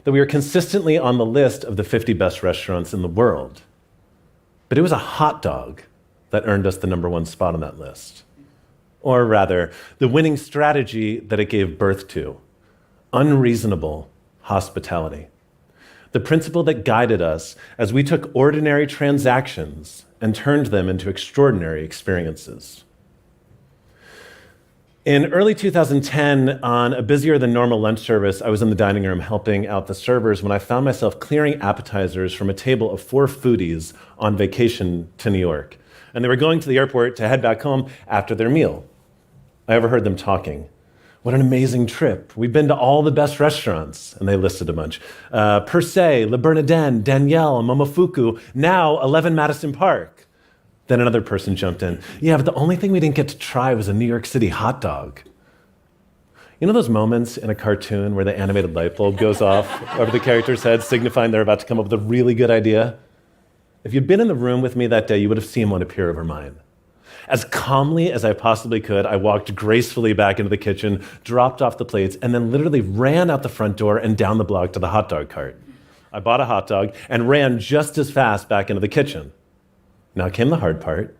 that we were consistently on the list of the 50 best restaurants in the world. But it was a hot dog that earned us the #1 spot on that list. Or rather, the winning strategy that it gave birth to, unreasonable hospitality. The principle that guided us as we took ordinary transactions and turned them into extraordinary experiences. In early 2010, on a busier than normal lunch service, I was in the dining room helping out the servers when I found myself clearing appetizers from a table of 4 foodies on vacation to New York. And they were going to the airport to head back home after their meal. I overheard them talking. What an amazing trip. We've been to all the best restaurants. And they listed a bunch. Per se, Le Bernardin, Danielle, Momofuku, now 11 Madison Park. Then another person jumped in. Yeah, but the only thing we didn't get to try was a New York City hot dog. You know those moments in a cartoon where the animated light bulb goes off over the character's head, signifying they're about to come up with a really good idea? If you'd been in the room with me that day, you would have seen one appear over mine. As calmly as I possibly could, I walked gracefully back into the kitchen, dropped off the plates, and then literally ran out the front door and down the block to the hot dog cart. I bought a hot dog and ran just as fast back into the kitchen. Now came the hard part,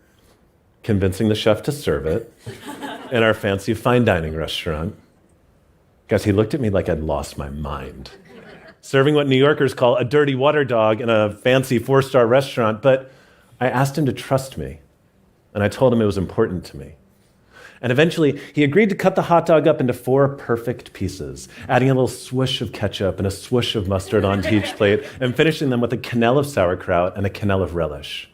convincing the chef to serve it in our fancy fine dining restaurant. Guys, he looked at me like I'd lost my mind. Serving what New Yorkers call a dirty water dog in a fancy 4-star restaurant, but I asked him to trust me. And I told him it was important to me. And eventually, he agreed to cut the hot dog up into 4 perfect pieces, adding a little swoosh of ketchup and a swoosh of mustard onto each plate, and finishing them with a quenelle of sauerkraut and a quenelle of relish.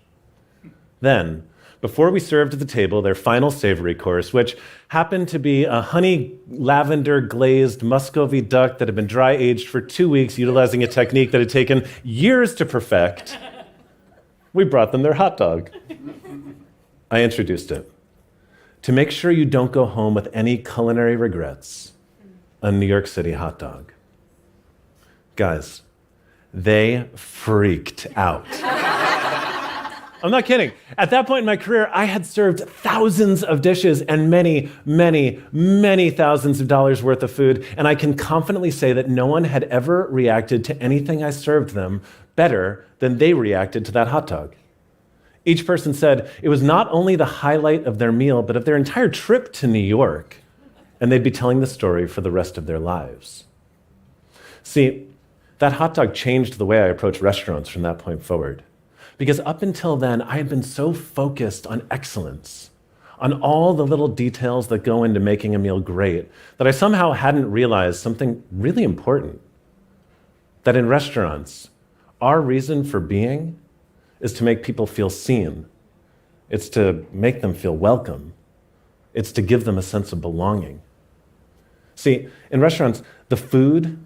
Then, before we served at the table their final savory course, which happened to be a honey lavender glazed Muscovy duck that had been dry aged for 2 weeks, utilizing a technique that had taken years to perfect, we brought them their hot dog. I introduced it. To make sure you don't go home with any culinary regrets, a New York City hot dog. Guys, they freaked out. I'm not kidding. At that point in my career, I had served thousands of dishes and many, many, many thousands of dollars worth of food, and I can confidently say that no one had ever reacted to anything I served them better than they reacted to that hot dog. Each person said it was not only the highlight of their meal, but of their entire trip to New York, and they'd be telling the story for the rest of their lives. See, that hot dog changed the way I approached restaurants from that point forward. Because up until then, I had been so focused on excellence, on all the little details that go into making a meal great, that I somehow hadn't realized something really important. That in restaurants, our reason for being is to make people feel seen. It's to make them feel welcome. It's to give them a sense of belonging. See, in restaurants, the food,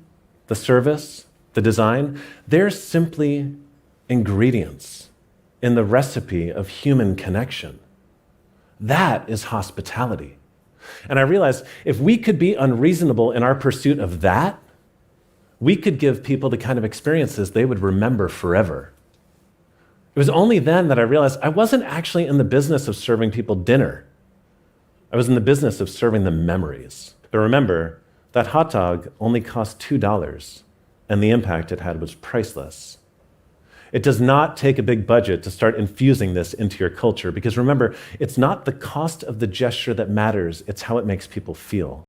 the service, the design, they're simply ingredients in the recipe of human connection. That is hospitality. And I realized if we could be unreasonable in our pursuit of that, we could give people the kind of experiences they would remember forever. It was only then that I realized I wasn't actually in the business of serving people dinner. I was in the business of serving them memories. But remember, that hot dog only cost $2, and the impact it had was priceless. It does not take a big budget to start infusing this into your culture, because remember, it's not the cost of the gesture that matters, it's how it makes people feel.